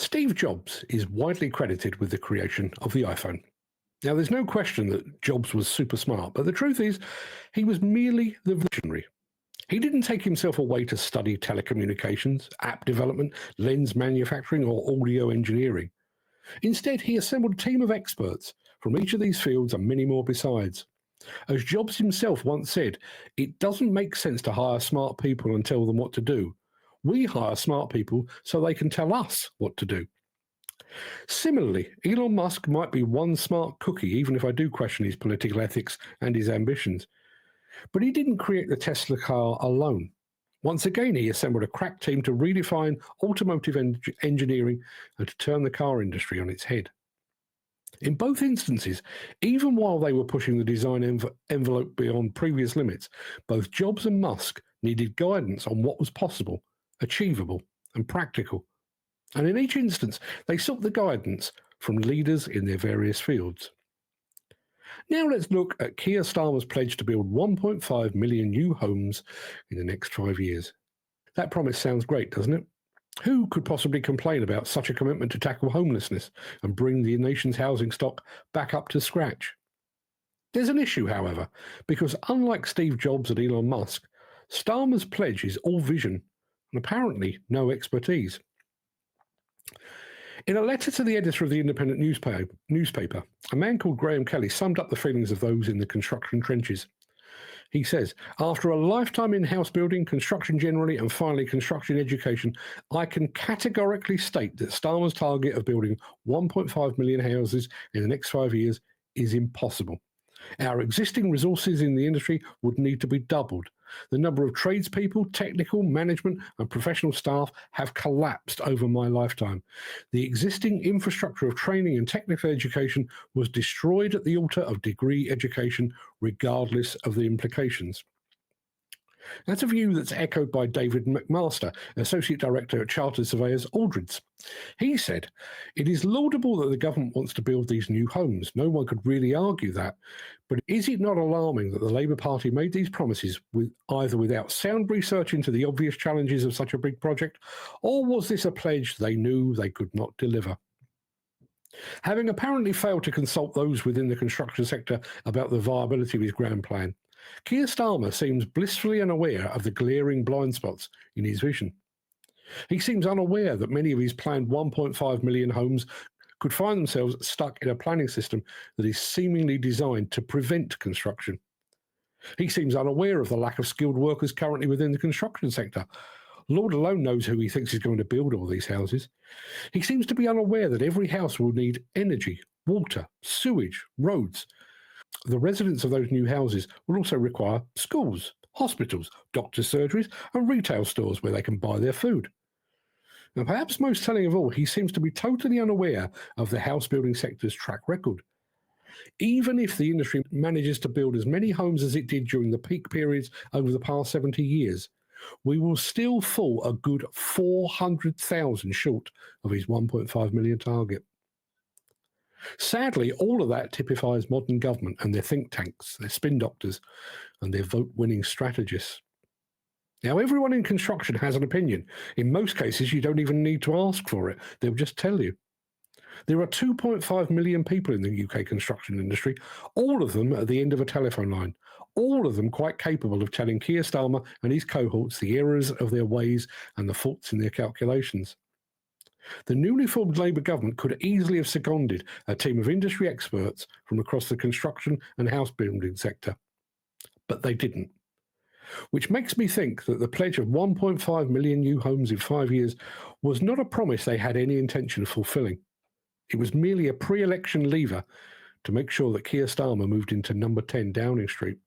Steve Jobs is widely credited with the creation of the iPhone. Now, there's no question that Jobs was super smart, but the truth is, he was merely the visionary. He didn't take himself away to study telecommunications, app development, lens manufacturing, or audio engineering. Instead, he assembled a team of experts from each of these fields and many more besides. As Jobs himself once said, it doesn't make sense to hire smart people and tell them what to do. We hire smart people so they can tell us what to do. Similarly, Elon Musk might be one smart cookie, even if I do question his political ethics and his ambitions. But he didn't create the Tesla car alone. Once again, he assembled a crack team to redefine automotive engineering and to turn the car industry on its head. In both instances, even while they were pushing the design envelope beyond previous limits, both Jobs and Musk needed guidance on what was possible, achievable, and practical. And in each instance, they sought the guidance from leaders in their various fields. Now let's look at Keir Starmer's pledge to build 1.5 million new homes in the next 5 years. That promise sounds great, doesn't it? Who could possibly complain about such a commitment to tackle homelessness and bring the nation's housing stock back up to scratch? There's an issue, however, because unlike Steve Jobs and Elon Musk, Starmer's pledge is all vision and apparently no expertise. In a letter to the editor of the Independent newspaper, a man called Kelley summed up the feelings of those in the construction trenches. He says, "After a lifetime in house building, construction generally, and finally construction education, I can categorically state that Starmer's target of building 1.5 million houses in the next 5 years is impossible. Our existing resources in the industry would need to be doubled. The number of tradespeople, technical, management, and professional staff have collapsed over my lifetime. The existing infrastructure of training and technical education was destroyed at the altar of degree education, regardless of the implications." That's a view that's echoed by David McMaster, Associate Director at Chartered Surveyors Aldridge. He said, "It is laudable that the government wants to build these new homes. No one could really argue that. But is it not alarming that the Labour Party made these promises either without sound research into the obvious challenges of such a big project, or was this a pledge they knew they could not deliver?" Having apparently failed to consult those within the construction sector about the viability of his grand plan, Keir Starmer seems blissfully unaware of the glaring blind spots in his vision. He seems unaware that many of his planned 1.5 million homes could find themselves stuck in a planning system that is seemingly designed to prevent construction. He seems unaware of the lack of skilled workers currently within the construction sector. Lord alone knows who he thinks is going to build all these houses. He seems to be unaware that every house will need energy, water, sewage, roads. The residents of those new houses will also require schools, hospitals, doctors' surgeries, and retail stores where they can buy their food. And perhaps most telling of all, he seems to be totally unaware of the house building sector's track record. Even if the industry manages to build as many homes as it did during the peak periods over the past 70 years, we will still fall a good 400,000 short of his 1.5 million target. Sadly, all of that typifies modern government and their think tanks, their spin doctors, and their vote-winning strategists. Now, everyone in construction has an opinion. In most cases, you don't even need to ask for it. They'll just tell you. There are 2.5 million people in the UK construction industry, all of them at the end of a telephone line, all of them quite capable of telling Keir Starmer and his cohorts the errors of their ways and the faults in their calculations. The newly formed Labour government could easily have seconded a team of industry experts from across the construction and house building sector, but they didn't. Which makes me think that the pledge of 1.5 million new homes in 5 years was not a promise they had any intention of fulfilling. It was merely a pre-election lever to make sure that Keir Starmer moved into number 10 Downing Street.